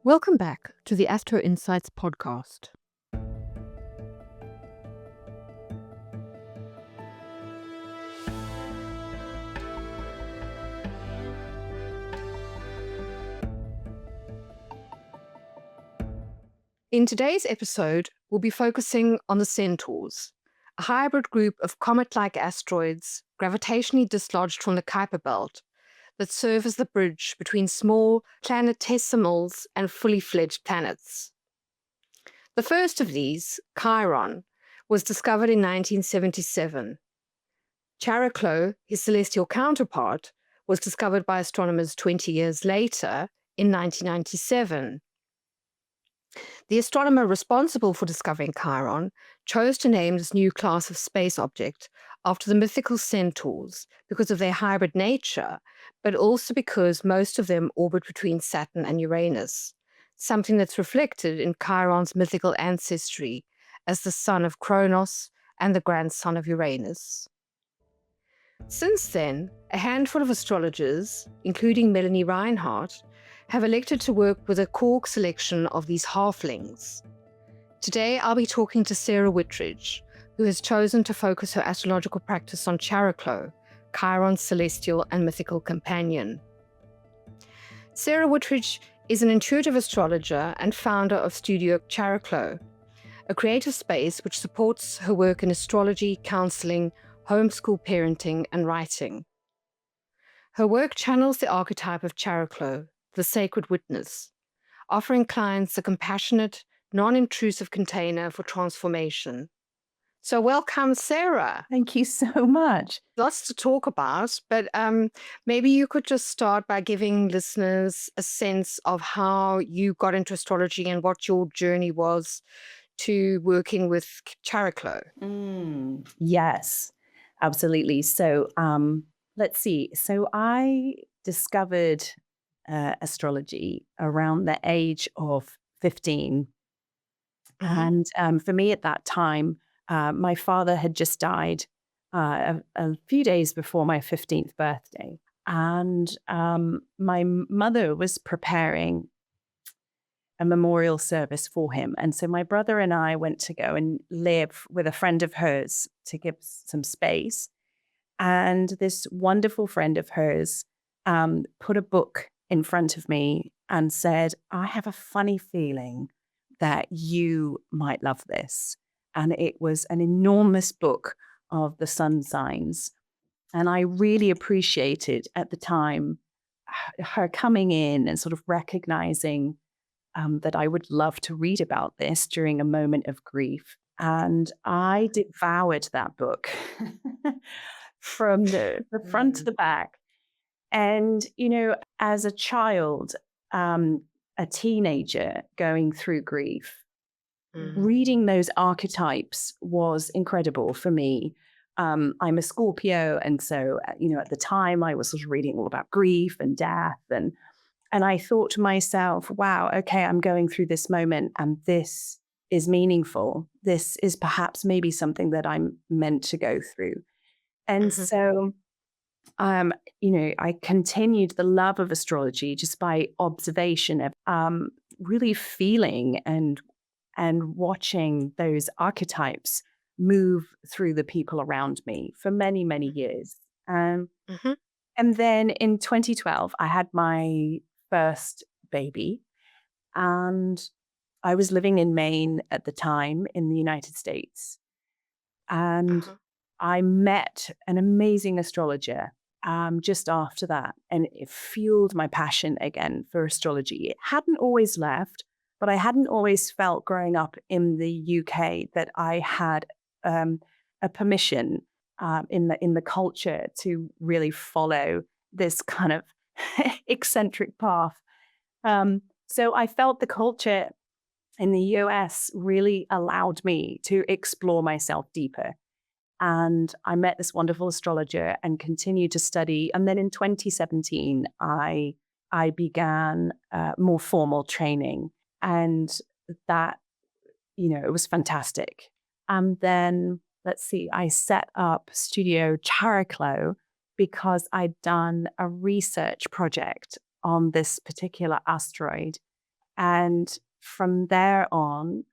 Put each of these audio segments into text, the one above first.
Welcome back to the AstroInsights podcast. In today's episode, we'll be focusing on the Centaurs, a hybrid group of comet-like asteroids gravitationally dislodged from the Kuiper belt that serve as the bridge between small planetesimals and fully fledged planets. The first of these, Chiron, was discovered in 1977. Chariklo, his celestial counterpart, was discovered by astronomers 20 years later in 1997. The astronomer responsible for discovering Chiron chose to name this new class of space object after the mythical Centaurs because of their hybrid nature, but also because most of them orbit between Saturn and Uranus, something that's reflected in Chiron's mythical ancestry as the son of Kronos and the grandson of Uranus. Since then, a handful of astrologers, including Melanie Reinhardt, have elected to work with a core selection of these halflings. Today, I'll be talking to Sarah Whitridge, who has chosen to focus her astrological practice on Chariklo, Chiron's celestial and mythical companion. Sarah Whitridge is an intuitive astrologer and founder of Studio Chariklo, a creative space which supports her work in astrology, counseling, homeschool parenting, and writing. Her work channels the archetype of Chariklo, the sacred witness, offering clients a compassionate, non-intrusive container for transformation. So welcome, Sarah. Thank you so much. Lots to talk about, but maybe you could just start by giving listeners a sense of how you got into astrology and what your journey was to working with Chariklo. Yes, absolutely. So let's see. So I discovered astrology around the age of 15. And for me at that time, my father had just died a few days before my 15th birthday. And my mother was preparing a memorial service for him. And so my brother and I went to go and live with a friend of hers to give some space. And this wonderful friend of hers put a book in front of me and said, I have a funny feeling that you might love this. And it was an enormous book of the sun signs. And I really appreciated at the time her coming in and sort of recognizing that I would love to read about this during a moment of grief. And I devoured that book from the front to the back. And, you know, as a child, a teenager going through grief, reading those archetypes was incredible for me. I'm a Scorpio. And so, you know, at the time I was sort of reading all about grief and death. And I thought to myself, wow, okay, I'm going through this moment and this is meaningful. This is perhaps maybe something that I'm meant to go through. And so, you know, I continued the love of astrology just by observation of really feeling and watching those archetypes move through the people around me for many, many years. And then in 2012, I had my first baby, and I was living in Maine at the time in the United States. And I met an amazing astrologer just after that, and it fueled my passion again for astrology. It hadn't always left, but I hadn't always felt growing up in the UK that I had a permission in the culture to really follow this kind of eccentric path. So I felt the culture in the US really allowed me to explore myself deeper. And I met this wonderful astrologer and continued to study. And then in 2017, I began more formal training. And that, you know, it was fantastic. And then, let's see, I set up Studio Chariklo because I'd done a research project on this particular asteroid. And from there on,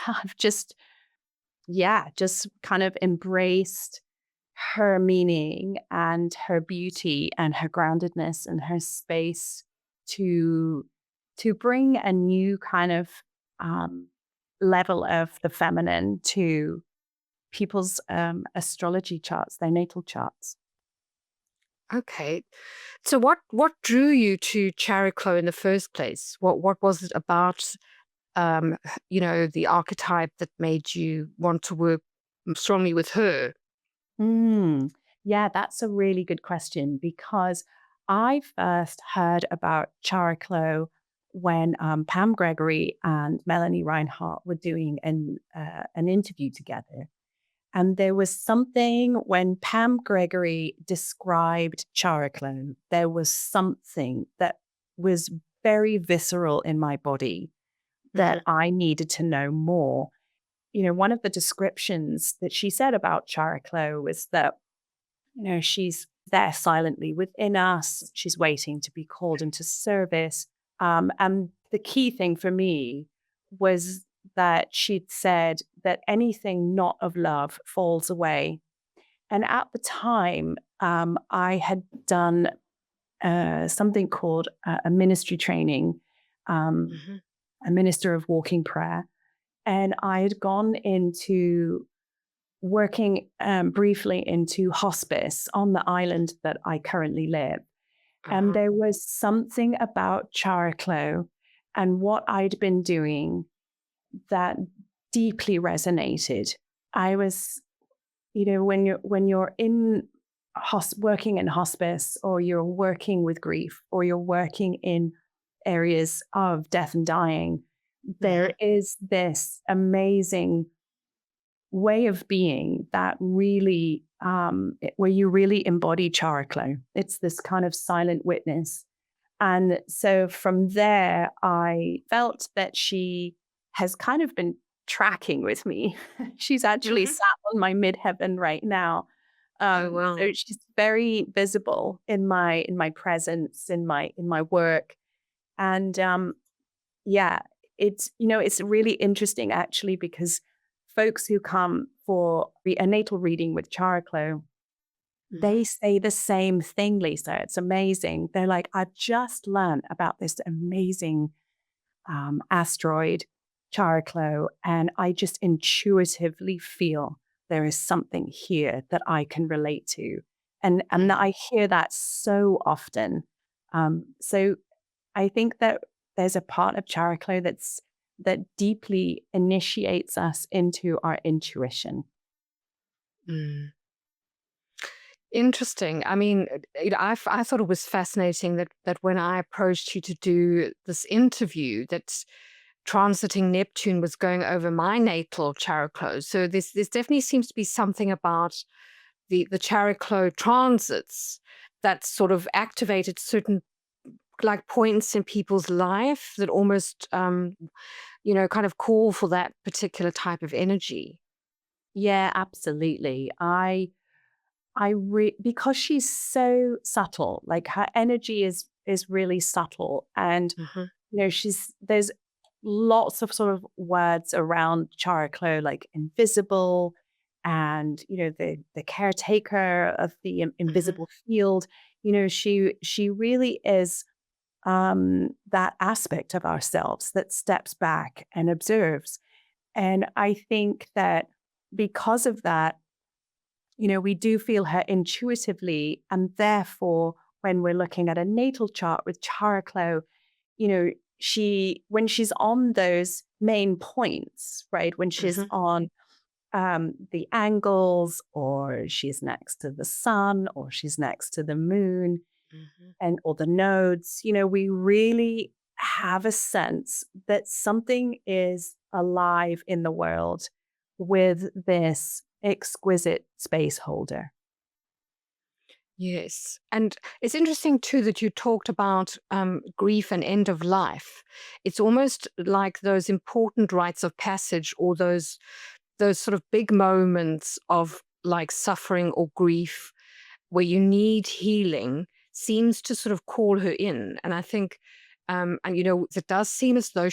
I've just kind of embraced her meaning and her beauty and her groundedness and her space to bring a new kind of um, level of the feminine to people's astrology charts, their natal charts. Okay. So what drew you to Chariklo in the first place? What was it about the archetype that made you want to work strongly with her? Mm, yeah, that's a really good question because I first heard about Chariklo when Pam Gregory and Melanie Reinhardt were doing an interview together. And there was something when Pam Gregory described Chariklo, there was something that was very visceral in my body Mhm. that I needed to know more. One of the descriptions that she said about Chariklo was that, she's there silently within us. She's waiting to be called into service. And the key thing for me was that she'd said that anything not of love falls away. And at the time, I had done something called a ministry training, um, Mhm. a minister of walking prayer. And I had gone into working briefly into hospice on the island that I currently live. And Uh-huh. there was something about Chariklo and what I'd been doing that deeply resonated. I was, when you're in working in hospice, or you're working with grief, or you're working in areas of death and dying, Mhm. there is this amazing way of being that really, where you really embody Chariklo. It's this kind of silent witness. And so from there, I felt that she has kind of been tracking with me. She's actually Mhm. sat on my midheaven right now. Oh, So well. she's very visible in my presence, in my work. And yeah, it's really interesting actually because folks who come for a natal reading with Chariklo, Mhm. they say the same thing, Lisa. It's amazing. They're like, I've just learned about this amazing asteroid, Chariklo, and I just intuitively feel there is something here that I can relate to. And Mhm. I hear that so often. So I think that there's a part of Chariklo that deeply initiates us into our intuition. Mm. Interesting. I mean, I thought it was fascinating that when I approached you to do this interview, that transiting Neptune was going over my natal Chariklo. So this definitely seems to be something about the Chariklo transits that sort of activated certain like points in people's life that almost kind of call for that particular type of energy. Yeah, absolutely. Because she's so subtle, like her energy is really subtle, and Hmm. she's there's lots of sort of words around Chariklo, like invisible, and the caretaker of the Hmm. invisible field. She really is that aspect of ourselves that steps back and observes. And I think that because of that, we do feel her intuitively. And therefore, when we're looking at a natal chart with Chariklo, when she's on those main points, right? When she's Hmm. on the angles, or she's next to the sun, or she's next to the moon, Hmm. and or the nodes, we really have a sense that something is alive in the world with this exquisite space holder. Yes. And it's interesting too that you talked about grief and end of life. It's almost like those important rites of passage or those sort of big moments of like suffering or grief where you need healing seems to sort of call her in. And I think And it does seem as though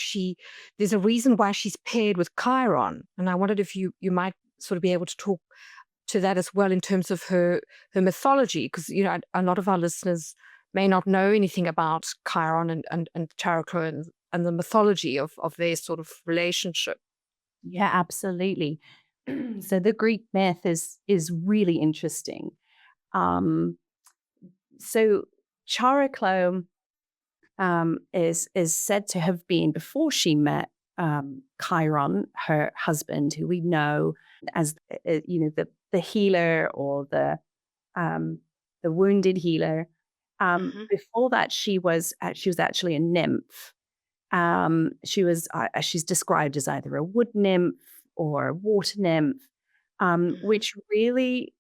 there's a reason why she's paired with Chiron. And I wondered if you might sort of be able to talk to that as well in terms of her mythology, because a lot of our listeners may not know anything about Chiron and Chariklo and the mythology of their sort of relationship. Yeah, absolutely. So the Greek myth is really interesting. Um, so Chariklo is said to have been, before she met Chiron, her husband, who we know as the healer, or the wounded healer. Before that, she was actually a nymph. She's described as either a wood nymph or a water nymph, which really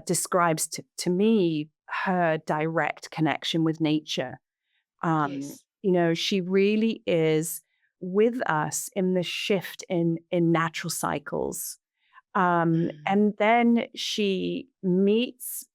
describes to me her direct connection with nature. Yes. She really is with us in the shift in natural cycles. And then she meets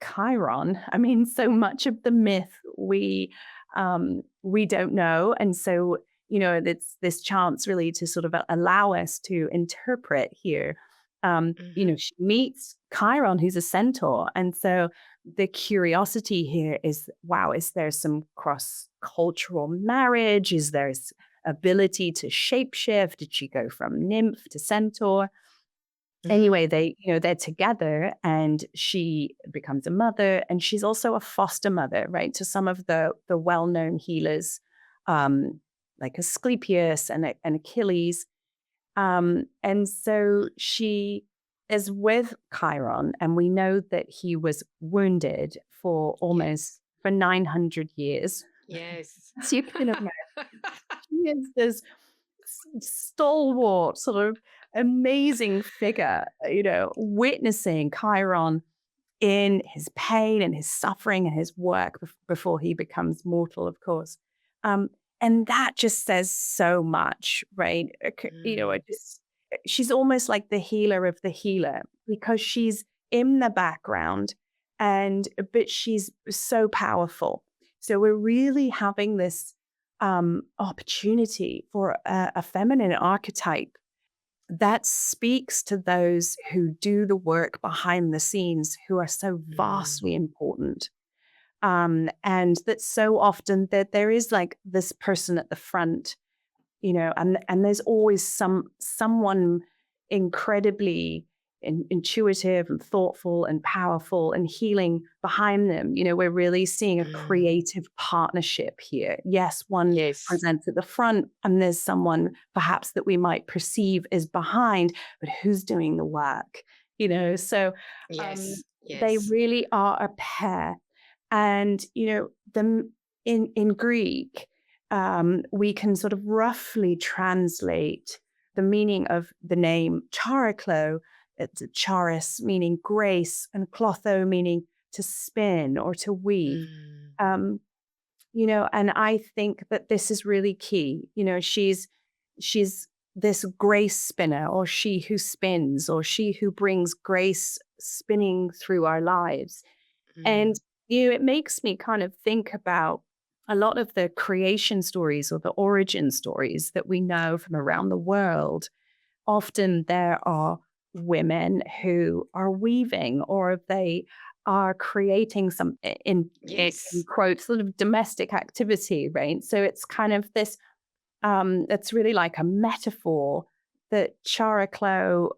Chiron. I mean, so much of the myth we don't know. And so, it's this chance really to sort of allow us to interpret here. She meets Chiron, who's a centaur. And so the curiosity here is, wow, is there some cross-cultural marriage? Is there ability to shapeshift? Did she go from nymph to centaur? Anyway, they're together, and she becomes a mother, and she's also a foster mother, right, to some of the well-known healers, like Asclepius and Achilles. And so she is with Chiron, and we know that he was wounded for almost for 900 years. Yes. So you can imagine, she is this stalwart, sort of amazing figure, witnessing Chiron in his pain and his suffering and his work before he becomes mortal, of course. And that just says so much, right? She's almost like the healer of the healer, because she's in the background, but she's so powerful. So we're really having this opportunity for a feminine archetype that speaks to those who do the work behind the scenes, who are so vastly important. And that so often that there is like this person at the front, and there's always someone incredibly intuitive and thoughtful and powerful and healing behind them. We're really seeing a creative partnership here. Yes, one presents at the front, and there's someone perhaps that we might perceive as behind, but who's doing the work? So they really are a pair. And in Greek, we can sort of roughly translate the meaning of the name Chariklo. It's charis, meaning grace, and klotho, meaning to spin or to weave. And I think that this is really key. She's this grace spinner, or she who spins, or she who brings grace spinning through our lives. And it makes me kind of think about a lot of the creation stories or the origin stories that we know from around the world. Often there are women who are weaving, or they are creating some in quote sort of domestic activity, right? So it's kind of this it's really like a metaphor that Chariklo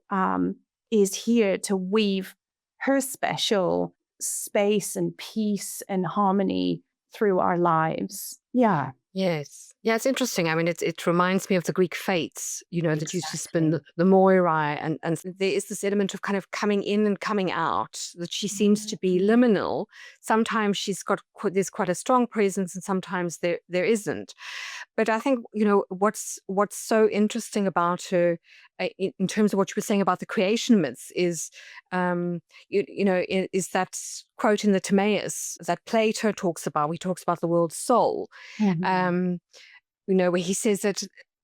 is here to weave her special space and peace and harmony through our lives. Yeah. Yes. Yeah, it's interesting. I mean, it reminds me of the Greek fates, that used to spin the Moirai. And there is this element of kind of coming in and coming out, that she seems to be liminal. Sometimes there's quite a strong presence, and sometimes there isn't. But I think, what's so interesting about her, in terms of what you were saying about the creation myths, is, is that quote in the Timaeus that Plato talks about. He talks about the world's soul, where he says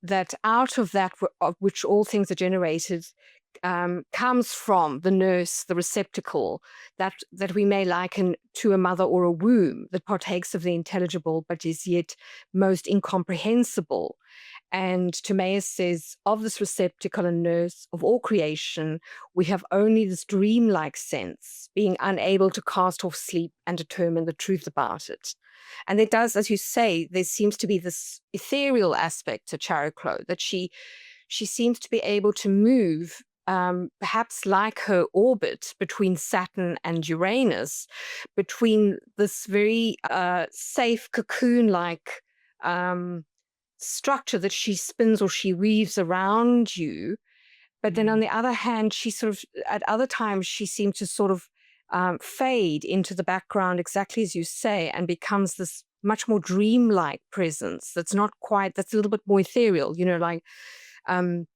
that out of that of which all things are generated comes from the nurse, the receptacle, that we may liken to a mother or a womb that partakes of the intelligible but is yet most incomprehensible. And Timaeus says, of this receptacle and nurse of all creation, we have only this dreamlike sense, being unable to cast off sleep and determine the truth about it. And it does, as you say, there seems to be this ethereal aspect to Chariklo, that she seems to be able to move, perhaps like her orbit between Saturn and Uranus, between this very safe cocoon-like structure that she spins or she weaves around you. But then on the other hand, she sort of, at other times, she seems to sort of fade into the background, exactly as you say, and becomes this much more dreamlike presence that's not quite, that's a little bit more ethereal, like um,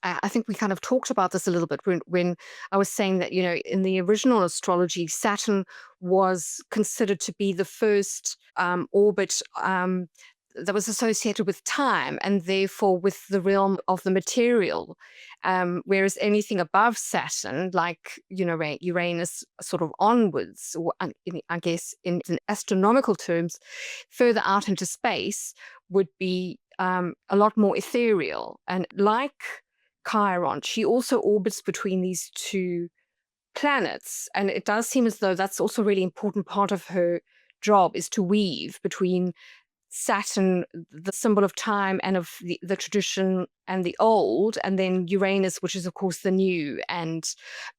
I think we kind of talked about this a little bit when I was saying that, in the original astrology, Saturn was considered to be the first orbit that was associated with time and therefore with the realm of the material. Whereas anything above Saturn, like, Uranus sort of onwards, or I guess in astronomical terms, further out into space would be a lot more ethereal. And like Chiron, she also orbits between these two planets. And it does seem as though that's also a really important part of her job, is to weave between Saturn, the symbol of time and of the tradition and the old, and then Uranus, which is of course the new,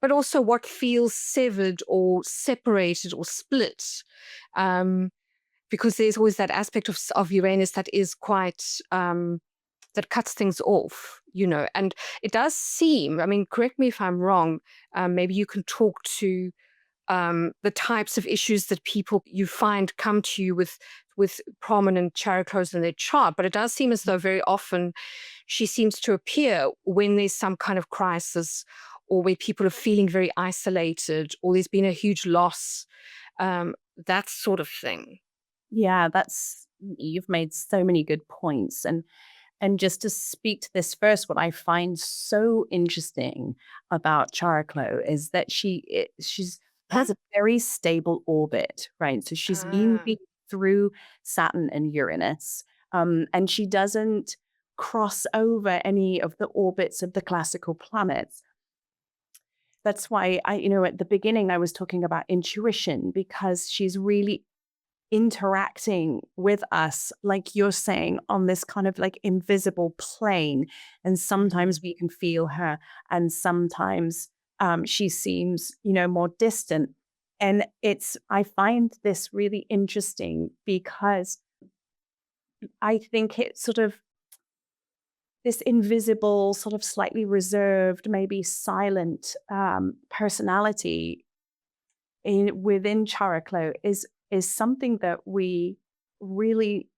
but also what feels severed or separated or split. Because there's always that aspect of Uranus that is quite that cuts things off, and it does seem, correct me if I'm wrong, maybe you can talk to the types of issues that people you find come to you with prominent Chariklos in their chart, but it does seem as though very often she seems to appear when there's some kind of crisis, or where people are feeling very isolated, or there's been a huge loss, that sort of thing. Yeah, you've made so many good points. And just to speak to this first, what I find so interesting about Chariklo is that she's has a very stable orbit, right? So she's moving through Saturn and Uranus, and she doesn't cross over any of the orbits of the classical planets. That's why at the beginning I was talking about intuition, because she's really interacting with us, like you're saying, on this kind of like invisible plane. And sometimes we can feel her, and sometimes she seems, more distant. And I find this really interesting because I think it's sort of this invisible, sort of slightly reserved, maybe silent personality within Chariklo is something that we really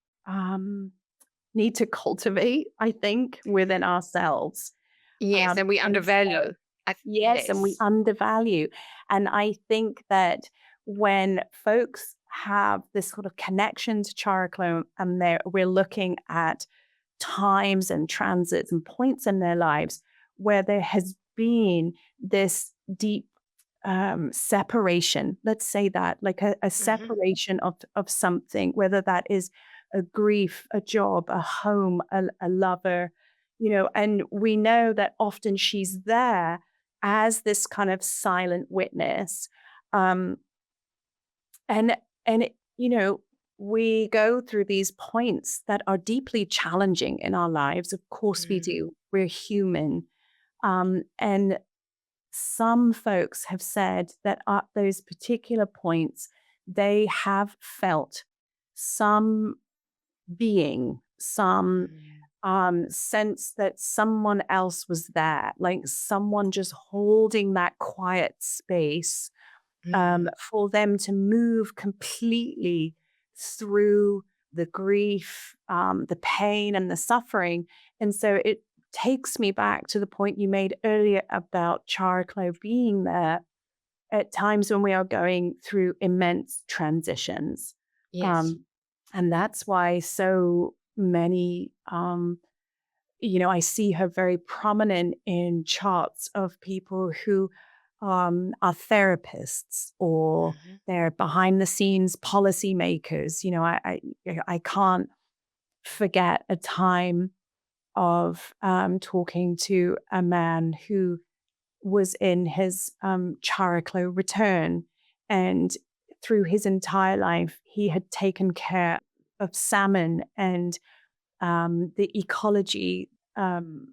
need to cultivate, I think, within ourselves. Yes, and we undervalue. Yes, and we undervalue. And I think that when folks have this sort of connection to Chariklo, and we're looking at times and transits and points in their lives where there has been this deep separation, let's say that, like a separation of something, whether that is a grief, a job, a home, a lover, and we know that often she's there as this kind of silent witness. And we go through these points that are deeply challenging in our lives. Of course we do. We're human. And some folks have said that at those particular points, they have felt some being, some sense that someone else was there, like someone just holding that quiet space for them to move completely through the grief, the pain, and the suffering. And so it takes me back to the point you made earlier about Chariklo being there at times when we are going through immense transitions. Yes. And that's why so many I see her very prominent in charts of people who are therapists, or Mhm. they're behind the scenes policymakers. I can't forget a time of talking to a man who was in his Chariklo return. And through his entire life, he had taken care of salmon and the ecology, and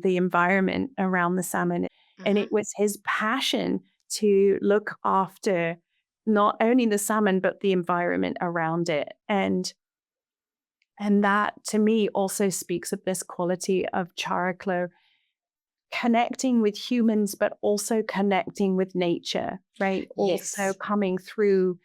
the environment around the salmon. And Mhm. it was his passion to look after not only the salmon, but the environment around it. And that to me also speaks of this quality of Chariklo connecting with humans, but also connecting with nature, right? Also Yes. coming through,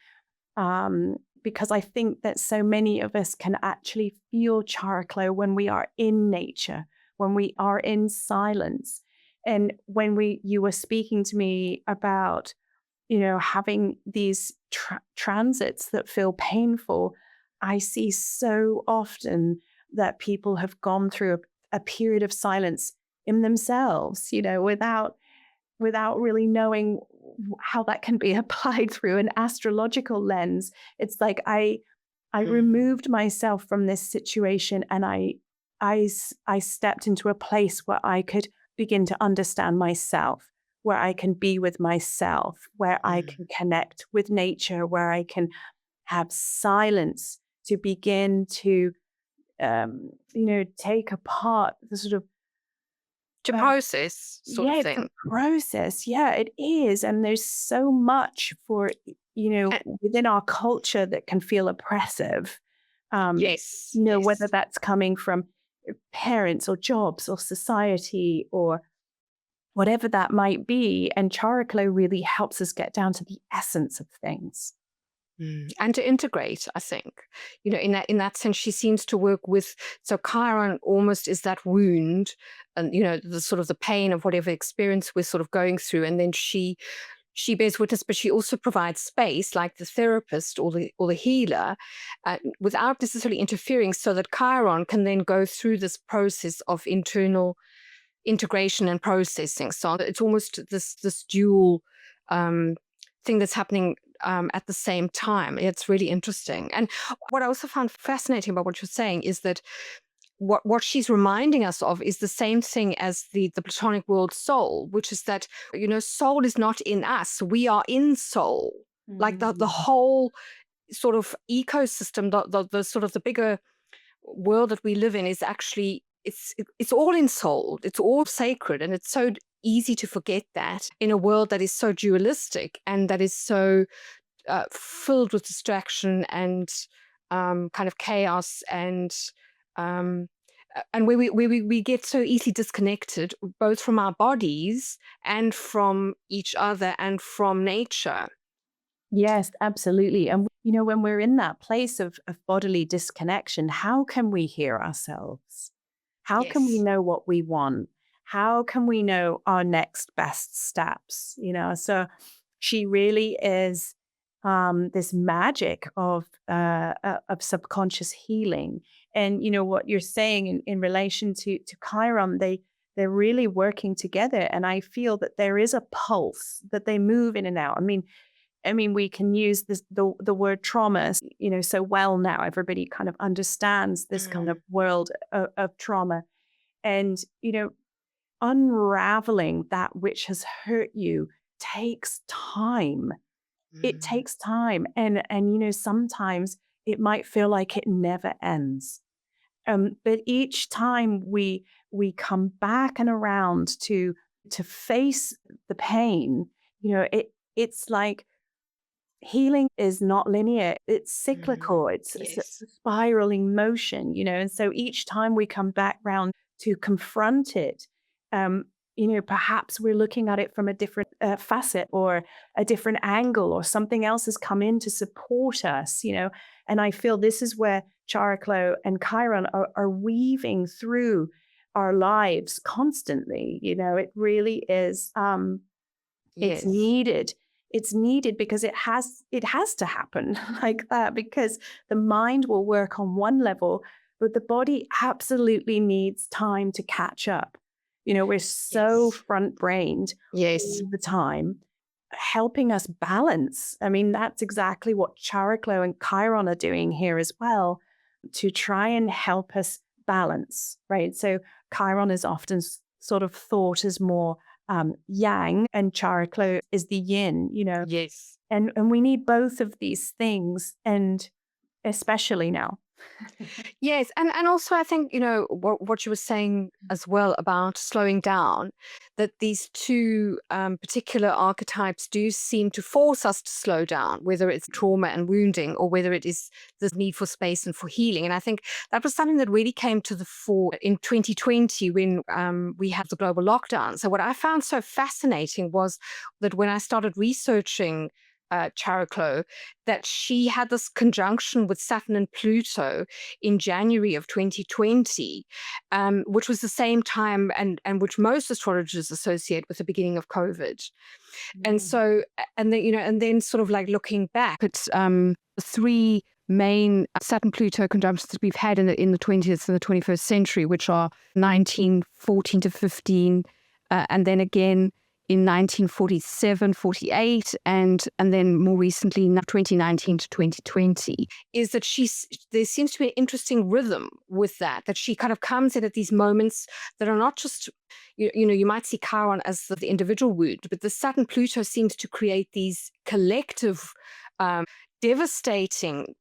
because I think that so many of us can actually feel Chariklo when we are in nature, when we are in silence. And when you were speaking to me about, having these transits that feel painful, I see so often that people have gone through a period of silence in themselves, without really knowing how that can be applied through an astrological lens. It's like I Mm. removed myself from this situation, and I stepped into a place where I could begin to understand myself, where I can be with myself, where I Mm. can connect with nature, where I can have silence to begin to take apart the sort of To uh, process, sort of yeah, it's a thing. process. Yeah, it is. And there's so much A within our culture that can feel oppressive. Yes, yes. Whether that's coming from parents or jobs or society or whatever that might be. And Chariklo really helps us get down to the essence of things. And to integrate, I think, in that sense, she seems to work with. So Chiron almost is that wound, and the sort of the pain of whatever experience we're sort of going through, and then she bears witness, but she also provides space, like the therapist or the healer, without necessarily interfering, so that Chiron can then go through this process of internal integration and processing. So it's almost this dual um, thing that's happening at the same time. It's really interesting. And what I also found fascinating about what you're saying is that what she's reminding us of is the same thing as the Platonic world soul, which is that soul is not in us; we are in soul. Like the Mhm. whole sort of ecosystem, the sort of the bigger world that we live in is actually it's all in soul. It's all sacred, and it's so easy to forget that in a world that is so dualistic and that is so filled with distraction and kind of chaos um, and where we get so easily disconnected both from our bodies and from each other and from nature. Yes, absolutely. And when we're in that place of bodily disconnection, how can we hear ourselves? How can we Yes. know what we want? How can we know our next best steps? So she really is this magic of subconscious healing. And what you're saying in relation to Chiron, they're really working together, and I feel that there is a pulse that they move in and out. I mean, we can use the word trauma, so well now. Everybody kind of understands this kind of Mm. world of trauma, and unraveling that which has hurt you takes time. It Mm. takes time, and sometimes it might feel like it never ends. But each time we come back and around to face the pain, it's like healing is not linear. It's cyclical. It's a Yes. spiraling motion, and so each time we come back round to confront it, um, perhaps we're looking at it from a different facet or a different angle, or something else has come in to support us, and I feel this is where Chariklo and Chiron are weaving through our lives constantly. It really is. It's Yes. needed. It's needed because it has to happen like that, because the mind will work on one level, but the body absolutely needs time to catch up. We're so Yes. front-brained Yes. all the time, helping us balance. I mean, that's exactly what Chariklo and Chiron are doing here as well, to try and help us balance, right? So Chiron is often sort of thought as more yang, and Chariklo is the yin, Yes. and we need both of these things, and especially now. Yes, and also I think what you were saying as well about slowing down, that these two particular archetypes do seem to force us to slow down, whether it's trauma and wounding or whether it is this need for space and for healing. And I think that was something that really came to the fore in 2020 when we had the global lockdown. So what I found so fascinating was that when I started researching Chariklo, that she had this conjunction with Saturn and Pluto in January of 2020, which was the same time and which most astrologers associate with the beginning of COVID. And so, and then sort of like looking back at three main Saturn-Pluto conjunctions that we've had in the 20th and the 21st century, which are 1914 to 15, and then again in 1947, 48, and then more recently, 2019 to 2020, is that there seems to be an interesting rhythm with that she kind of comes in at these moments that are not just, you might see Chiron as the individual wound, but the Saturn-Pluto seems to create these collective, devastating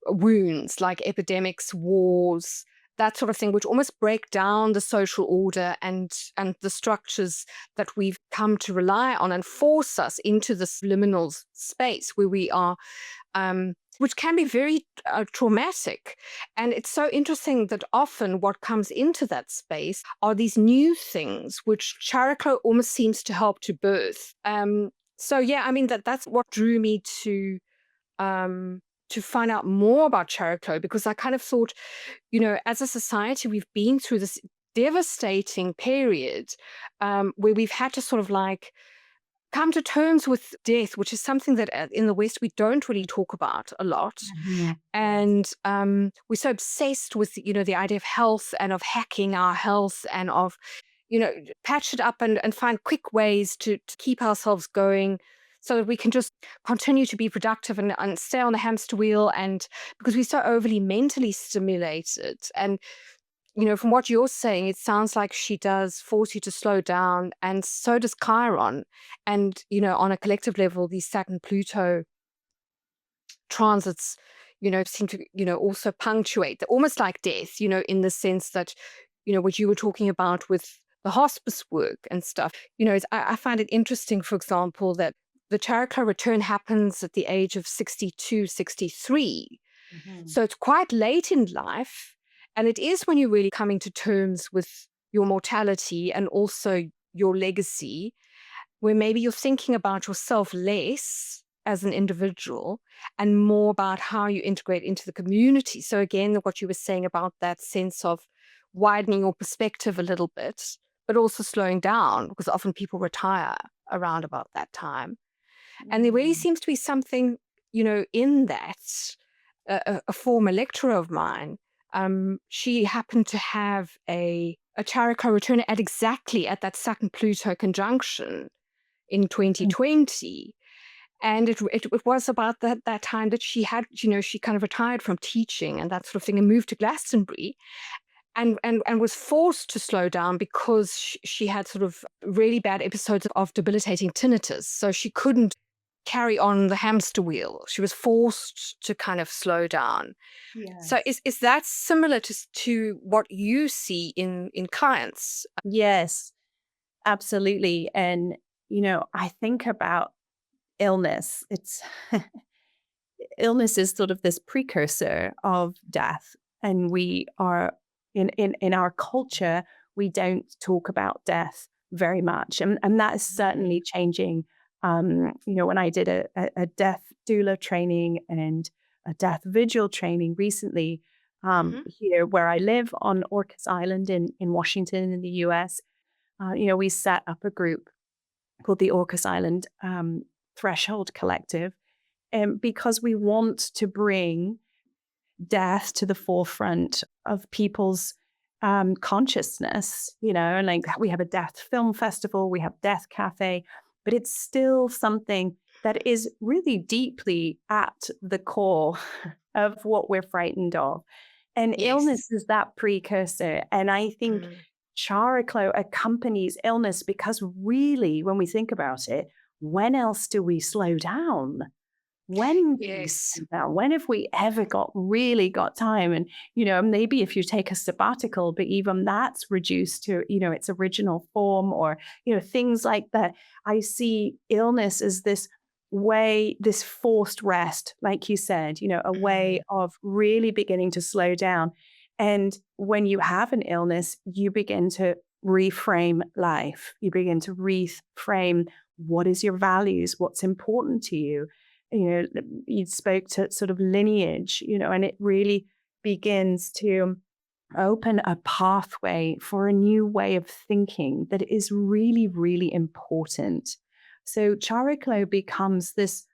wounds like epidemics, wars, that sort of thing, which almost break down the social order and the structures that we've come to rely on and force us into this liminal space where we are, which can be very traumatic. And it's so interesting that often what comes into that space are these new things, which Chariklo almost seems to help to birth. So yeah, I mean, that's what drew me to find out more about Chariklo, because I kind of thought, as a society, we've been through this devastating period where we've had to sort of like come to terms with death, which is something that in the West we don't really talk about a lot. And we're so obsessed with, the idea of health and of hacking our health and of, patch it up and find quick ways to keep ourselves going so that we can just continue to be productive and stay on the hamster wheel. And because we're so overly mentally stimulated. And, from what you're saying, it sounds like she does force you to slow down, and so does Chiron. And, on a collective level, these Saturn-Pluto transits, seem to, also punctuate, almost like death, in the sense that, what you were talking about with the hospice work and stuff. I find it interesting, for example, that the Chariklo return happens at the age of 62, 63. So it's quite late in life. And it is when you're really coming to terms with your mortality and also your legacy, where maybe you're thinking about yourself less as an individual and more about how you integrate into the community. So again, what you were saying about that sense of widening your perspective a little bit, but also slowing down, because often people retire around about that time. And there really seems to be something, in that. A former lecturer of mine, she happened to have a Chariklo return at that Saturn-Pluto conjunction in 2020. And it was about that time that she had, she kind of retired from teaching and that sort of thing and moved to Glastonbury. And was forced to slow down because she had sort of really bad episodes of debilitating tinnitus. So she couldn't carry on the hamster wheel. She was forced to kind of slow down. So is that similar to what you see in clients? Yes, absolutely. And, I think about illness. Illness is sort of this precursor of death. And we are in our culture, we don't talk about death very much. And that is certainly changing. When I did a death doula training and a death vigil training recently, here where I live on Orcas Island in Washington in the US, we set up a group called the Orcas Island Threshold Collective, because we want to bring death to the forefront of people's consciousness, and like we have a death film festival, we have Death Cafe, but it's still something that is really deeply at the core of what we're frightened of. And illness Yes. is that precursor. And I think Mm. Chariklo accompanies illness because really, when we think about it, when else do we slow down? When do we Yes. slow down? When have we ever really got time? And, maybe if you take a sabbatical, but even that's reduced to, its original form or, things like that. I see illness as this way, this forced rest, like you said, a way Mm. of really beginning to slow down. And when you have an illness, you begin to reframe life. You begin to reframe what is your values, what's important to you. You spoke to sort of lineage, and it really begins to open a pathway for a new way of thinking that is really, really important. So Chariklo becomes this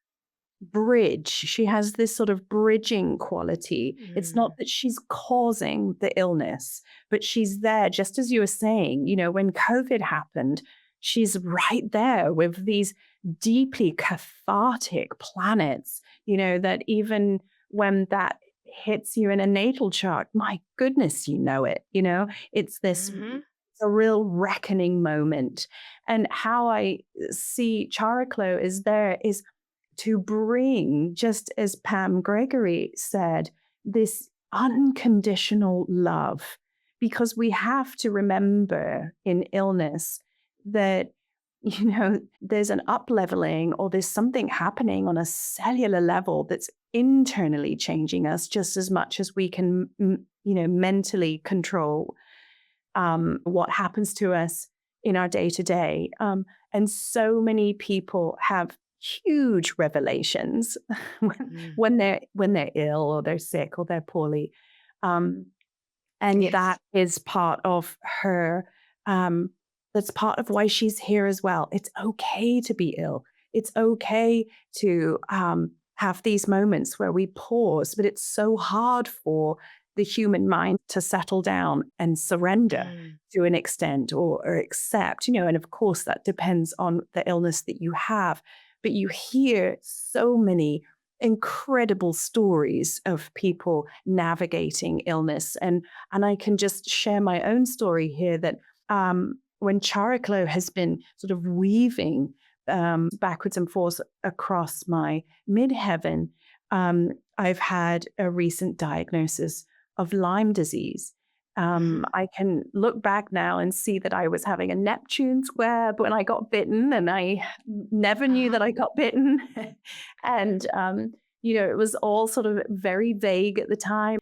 bridge. She has this sort of bridging quality. It's not Mm. that she's causing the illness, but she's there, just as you were saying, when COVID happened, she's right there with these deeply cathartic planets, that even when that hits you in a natal chart, my goodness, it's this Mm-hmm. a real reckoning moment. And how I see Chariklo is to bring, just as Pam Gregory said, this unconditional love. Because we have to remember in illness that, there's an up leveling or there's something happening on a cellular level that's internally changing us just as much as we can, mentally control what happens to us in our day to day. And so many people have huge revelations Mm. when they're ill or they're sick or they're poorly, and Yes. that is part of her. That's part of why she's here as well. It's okay to be ill. It's okay to have these moments where we pause, but it's so hard for the human mind to settle down and surrender Mm. to an extent or accept, and of course that depends on the illness that you have. But you hear so many incredible stories of people navigating illness. And I can just share my own story here that when Chariklo has been sort of weaving backwards and forwards across my midheaven, I've had a recent diagnosis of Lyme disease. Mm-hmm. I can look back now and see that I was having a Neptune square when I got bitten, and I never knew Uh-huh. that I got bitten. And, it was all sort of very vague at the time.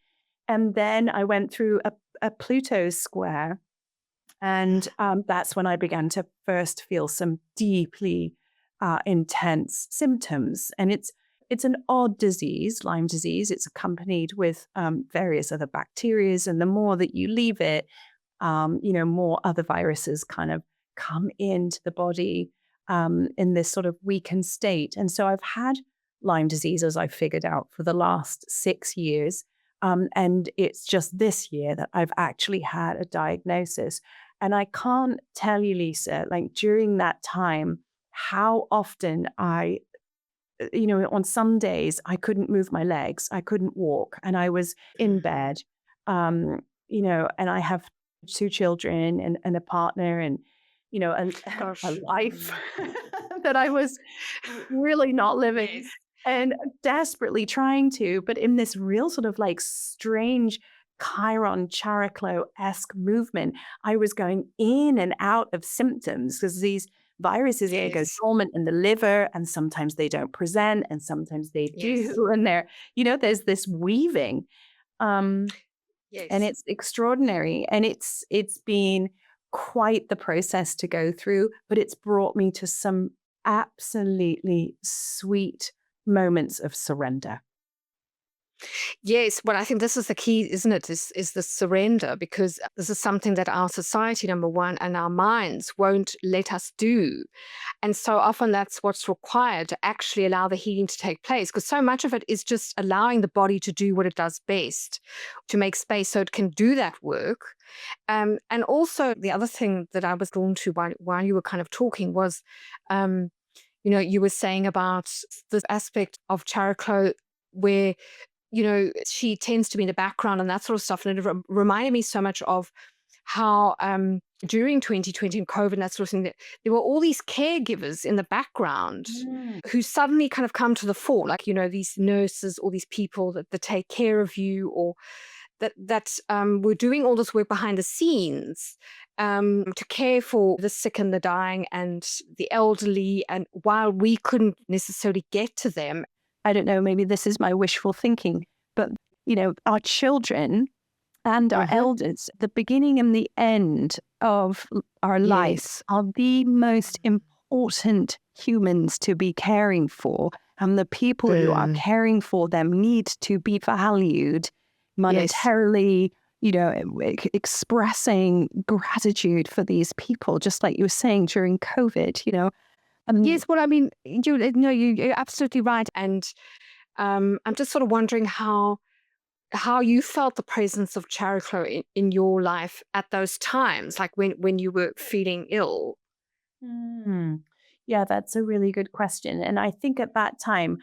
And then I went through a Pluto square. And that's when I began to first feel some deeply intense symptoms. And it's an odd disease, Lyme disease. It's accompanied with various other bacteria, and the more that you leave it, more other viruses kind of come into the body in this sort of weakened state. And so I've had Lyme disease, as I figured out, for the last 6 years. And it's just this year that I've actually had a diagnosis. And I can't tell you, Lisa, like during that time, how often on some days I couldn't move my legs, I couldn't walk, and I was in Mm. bed. And I have 2 children and a partner and, a Gosh. life Mm. that I was really not living Yes. and desperately trying to, but in this real sort of like strange Chiron-Chariklo-esque movement, I was going in and out of symptoms because these viruses, they go Yes. dormant in the liver and sometimes they don't present and sometimes they Yes. do. And there's this weaving. Um, and Yes. it's extraordinary. And it's been quite the process to go through, but it's brought me to some absolutely sweet moments of surrender. Yes, well, I think this is the key, isn't it? Is the surrender, because this is something that our society, number one, and our minds won't let us do. And so often that's what's required to actually allow the healing to take place, because so much of it is just allowing the body to do what it does best, to make space so it can do that work. And also, the other thing that I was drawn to while you were kind of talking was, um, you were saying about this aspect of Chariklo where she tends to be in the background and that sort of stuff. And it reminded me so much of how during 2020 and COVID and that sort of thing, that there were all these caregivers in the background Mm. who suddenly kind of come to the fore, like, these nurses or these people that take care of you, or that were doing all this work behind the scenes to care for the sick and the dying and the elderly. And while we couldn't necessarily get to them, I don't know, maybe this is my wishful thinking, but, our children and our Mhm. elders, the beginning and the end of our life, Yes. are the most important humans to be caring for. And the people who are Mm. caring for them need to be valued Yes. monetarily, expressing gratitude for these people, just like you were saying during COVID. Um, Yes, well, I mean, no, you're absolutely right. And I'm just sort of wondering how you felt the presence of Chariklo in your life at those times, like when you were feeling ill. Hmm. Yeah, that's a really good question. And I think at that time,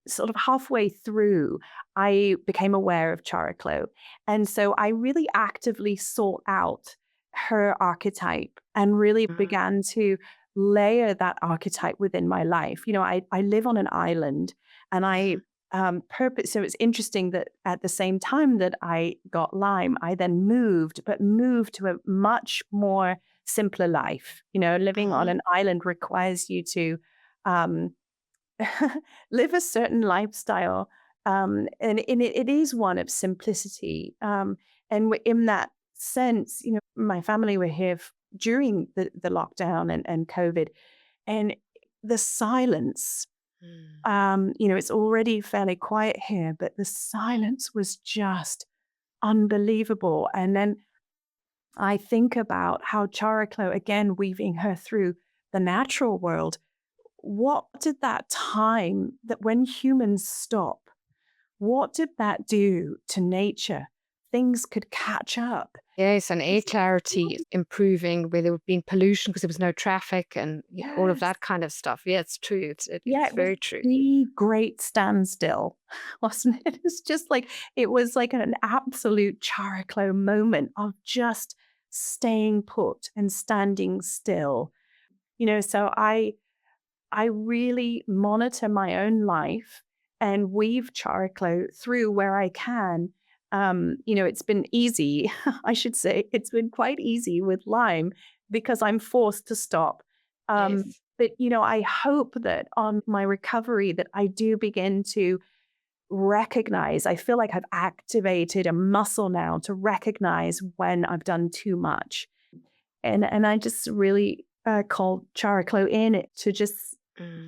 sort of halfway through, I became aware of Chariklo. And so I really actively sought out her archetype and really Mm. began to layer that archetype within my life. I live on an island and I so it's interesting that at the same time that I got Lyme, I then moved to a much more simpler life. Living on Mhm. an island requires you to um, live a certain lifestyle. And it is one of simplicity. And in that sense, my family were here during the lockdown and COVID, and the silence. Mm. It's already fairly quiet here, but the silence was just unbelievable. And then I think about how Chariklo, again, weaving her through the natural world, what did that time that when humans stop, what did that do to nature? Things could catch up. Yes, and air It's clarity is improving where there would been pollution because there was no traffic and all of Yes. that kind of stuff. Yeah, it's true. Yeah, It's it was very true. the great standstill, wasn't it? It's just like it was like an absolute Chariclo moment of just staying put and standing still. So I really monitor my own life and weave Chariklo through where I can. It's been easy, I should say. It's been quite easy with Lyme because I'm forced to stop. Yes. But I hope that on my recovery that I do begin to recognize. I feel like I've activated a muscle now to recognize when I've done too much. And I just really called Chariklo in it to just Mm.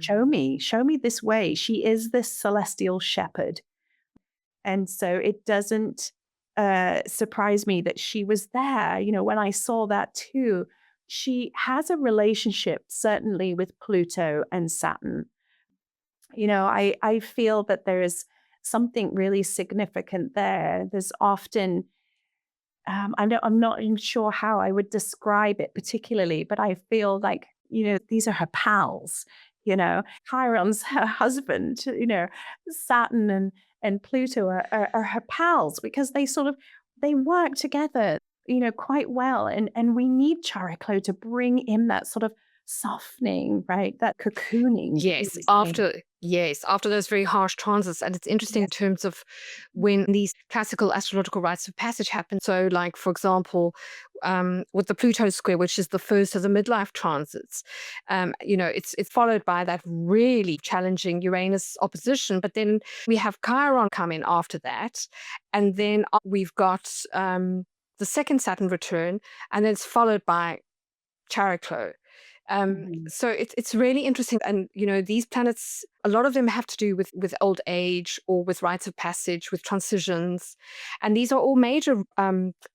show me this way. She is this celestial shepherd. And so it doesn't surprise me that she was there. When I saw that too, she has a relationship, certainly with Pluto and Saturn. I feel that there is something really significant there. There's often I'm not even sure how I would describe it particularly, but I feel like, these are her pals, Chiron's her husband, Saturn and Pluto are her pals because they work together, quite well. And we need Chariklo to bring in that sort of softening, right? That cocooning that you Yes, were saying. after those very harsh transits. And it's interesting Yeah. in terms of when these classical astrological rites of passage happen. So, like, for example, with the Pluto square, which is the first of the midlife transits, it's followed by that really challenging Uranus opposition. But then we have Chiron come in after that. And then we've got the second Saturn return, and then it's followed by Chariklo. Mhm. So it's really interesting. And, these planets, a lot of them have to do with old age or with rites of passage, with transitions. And these are all major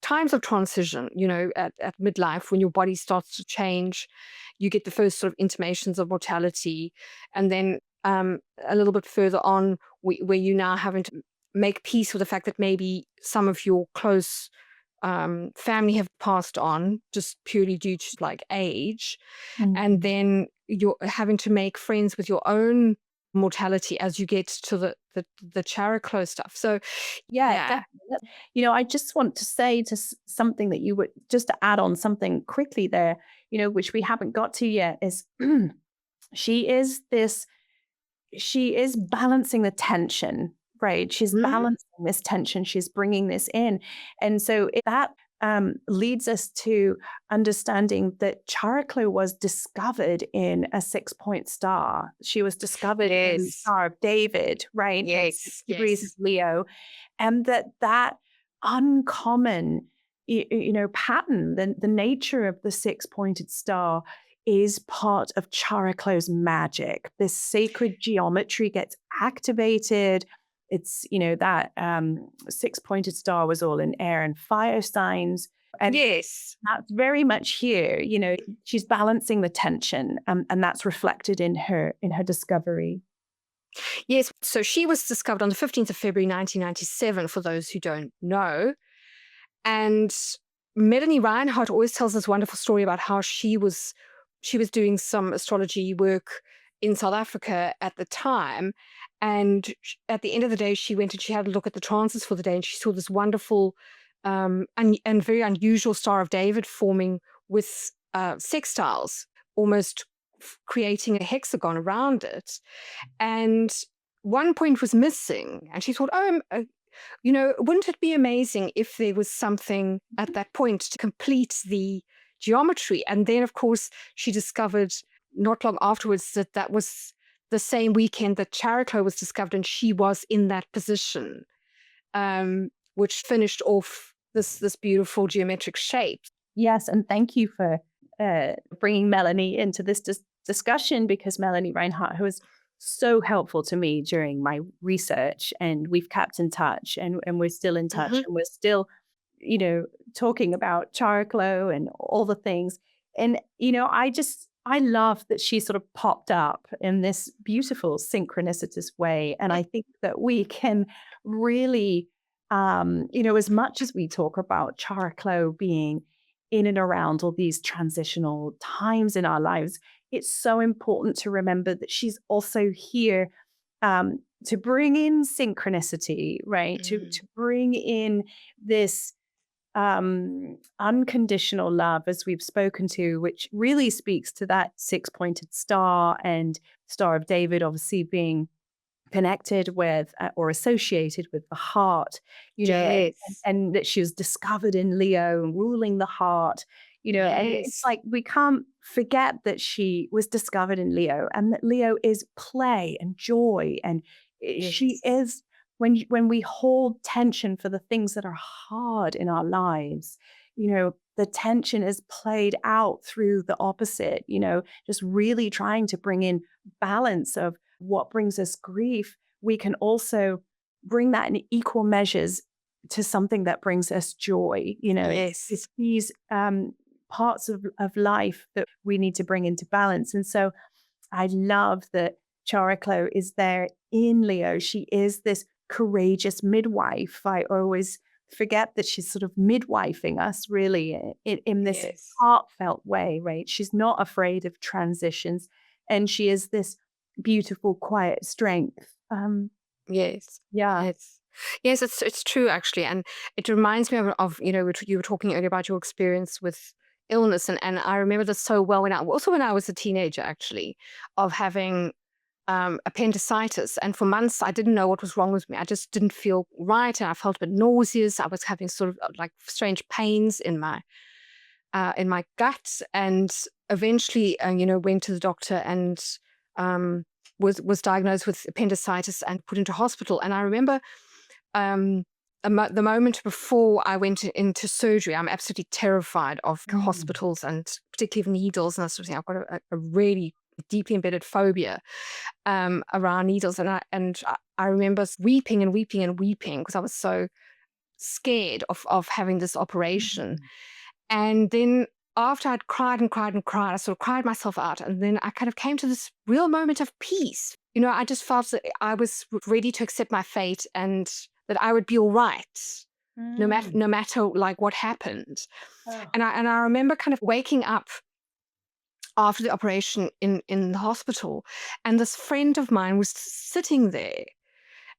times of transition, at midlife when your body starts to change. You get the first sort of intimations of mortality. And then a little bit further on, where you now having to make peace with the fact that maybe some of your close family have passed on just purely due to like age, and Mhm. then you're having to make friends with your own mortality as you get to the Chariklo stuff. So Yeah, yeah. definitely. I just want to say to something that you would just to add on something quickly there, which we haven't got to yet is she is this she is balancing the tension, right? She's Mhm. balancing this tension. She's bringing this in. And so that leads us to understanding that Chariklo was discovered in a 6-point star. She was discovered in the Yes. Star of David, right? At Yes. 6 degrees of Yes. Leo. And that uncommon, pattern, the nature of the six-pointed star is part of Chariklo's magic. This sacred geometry gets activated. It's, that six-pointed star was all in air and fire signs. And Yes. that's very much here. She's balancing the tension, and that's reflected in her discovery. Yes. So she was discovered on the 15th of February 1997, for those who don't know. And Melanie Reinhardt always tells this wonderful story about how she was doing some astrology work in South Africa at the time. And at the end of the day, she went and she had a look at the transits for the day, and she saw this wonderful and very unusual Star of David forming with sextiles, almost creating a hexagon around it. And one point was missing. And she thought, oh, wouldn't it be amazing if there was something at that point to complete the geometry? And then, of course, she discovered not long afterwards that that was the same weekend that Chariklo was discovered, and she was in that position, which finished off this beautiful geometric shape. Yes, and thank you for bringing Melanie into this discussion, because Melanie Reinhardt, who was so helpful to me during my research, and we've kept in touch, and we're still in touch, Hmm. and we're still, talking about Chariklo and all the things. And, I love that she sort of popped up in this beautiful synchronicitous way. And I think that we can really, as much as we talk about Chariklo being in and around all these transitional times in our lives, it's so important to remember that she's also here to bring in synchronicity, right? To bring in this unconditional love, as we've spoken to, which really speaks to that six-pointed star, and Star of David obviously being connected with or associated with the heart, Yes. and that she was discovered in Leo, ruling the heart, and it's Yes. like we can't forget that she was discovered in Leo, and that Leo is play and joy, and she Yes. is when we hold tension for the things that are hard in our lives, the tension is played out through the opposite, just really trying to bring in balance of what brings us grief. We can also bring that in equal measures to something that brings us joy. It's Yes. these parts of life that we need to bring into balance. And so I love that Chariklo is there in Leo. She is this courageous midwife. I always forget that she's sort of midwifing us, really, in this Yes. heartfelt way, right? She's not afraid of transitions, and she is this beautiful, quiet strength. Yes. Yeah. Yes. Yes, it's true actually, and it reminds me of you were talking earlier about your experience with illness, and I remember this so well when I was a teenager actually, of having appendicitis, and for months I didn't know what was wrong with me. I just didn't feel right, and I felt a bit nauseous. I was having sort of like strange pains in my gut, and eventually, went to the doctor and um, was diagnosed with appendicitis and put into hospital. And I remember um, the moment before I went into surgery, I'm absolutely terrified of hospitals and particularly of needles and that sort of thing. I've got a really deeply embedded phobia around needles. And I remember weeping and weeping and weeping because I was so scared of having this operation. And then after I'd cried and cried and cried, I sort of cried myself out. And then I kind of came to this real moment of peace. You know, I just felt that I was ready to accept my fate and that I would be all right, no matter like what happened. And I remember kind of waking up after the operation in the hospital, and this friend of mine was sitting there,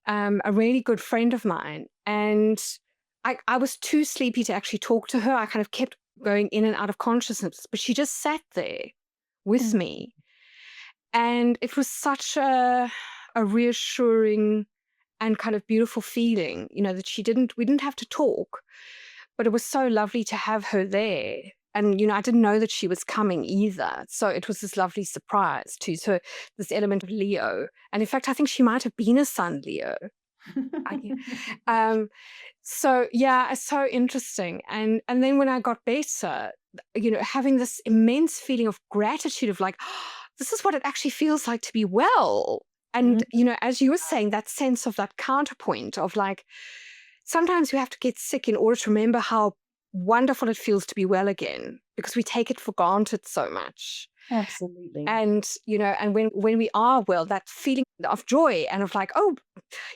a really good friend of mine, and I was too sleepy to actually talk to her. I kind of kept going in and out of consciousness, but she just sat there with me. And it was such a reassuring and kind of beautiful feeling, you know, that we didn't have to talk, but it was so lovely to have her there. And, you know, I didn't know that she was coming either. So it was this lovely surprise too. So this element of Leo. And in fact, I think she might have been a sun Leo. So yeah, it's so interesting. And then when I got better, you know, having this immense feeling of gratitude of like, this is what it actually feels like to be well. And, you know, as you were saying, that sense of that counterpoint of like, sometimes we have to get sick in order to remember how wonderful it feels to be well again, because we take it for granted so much. Absolutely. And, you know, and when we are well, that feeling of joy and of like, oh,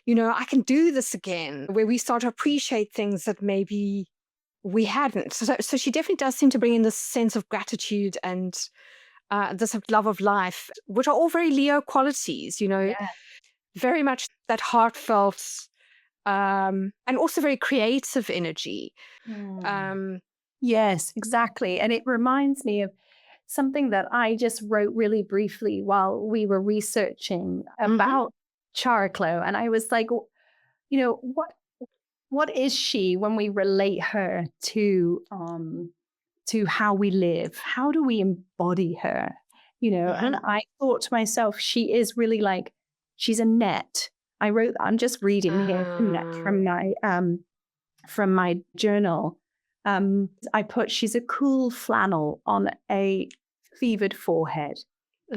you know, I can do this again, where we start to appreciate things that maybe we hadn't. So she definitely does seem to bring in this sense of gratitude and this love of life, which are all very Leo qualities, you know, very much that heartfelt and also very creative energy. Yes, exactly. And it reminds me of something that I just wrote really briefly while we were researching about Chariklo. And I was like, you know, what is she when we relate her to how we live? How do we embody her? You know, and I thought to myself, she is really like, she's a net. I wrote that. I'm just reading here from my journal. I put, she's a cool flannel on a fevered forehead.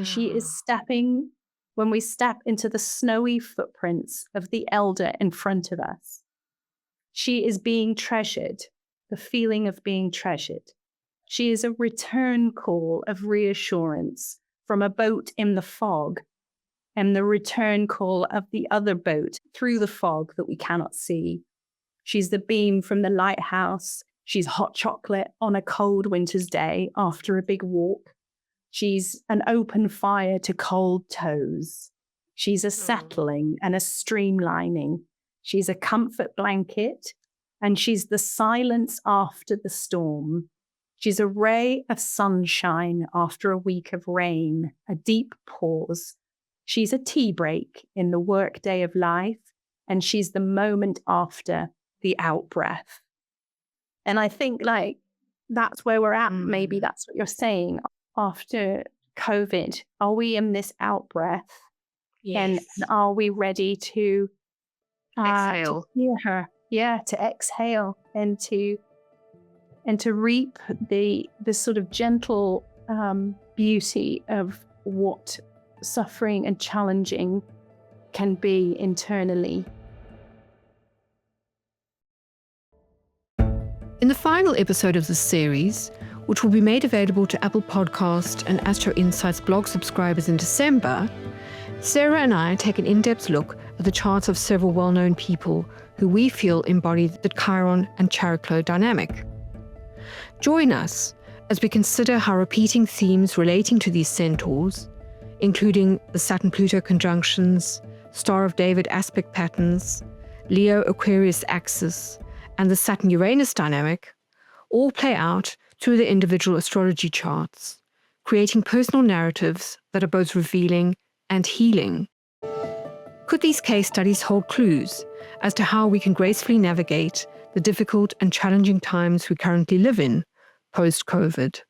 She is stepping, when we step into the snowy footprints of the elder in front of us. She is being treasured, the feeling of being treasured. She is a return call of reassurance from a boat in the fog, and the return call of the other boat through the fog that we cannot see. She's the beam from the lighthouse. She's hot chocolate on a cold winter's day after a big walk. She's an open fire to cold toes. She's a settling and a streamlining. She's a comfort blanket, and she's the silence after the storm. She's a ray of sunshine after a week of rain, a deep pause. She's a tea break in the workday of life, and she's the moment after the out-breath. And I think like that's where we're at. Maybe that's what you're saying. After COVID, are we in this out-breath? Yes. And are we ready to exhale? To hear her. Yeah, to exhale and to reap the sort of gentle beauty of what suffering and challenging can be internally. In the final episode of this series, which will be made available to Apple Podcast and AstroInsights blog subscribers in December, Sarah and I take an in-depth look at the charts of several well-known people who we feel embody the Chiron and Chariklo dynamic. Join us as we consider how repeating themes relating to these centaurs, including the Saturn-Pluto conjunctions, Star of David aspect patterns, leo-aquarius axis, and the Saturn-Uranus dynamic, all play out through the individual astrology charts, creating personal narratives that are both revealing and healing. Could these case studies hold clues as to how we can gracefully navigate the difficult and challenging times we currently live in post-COVID?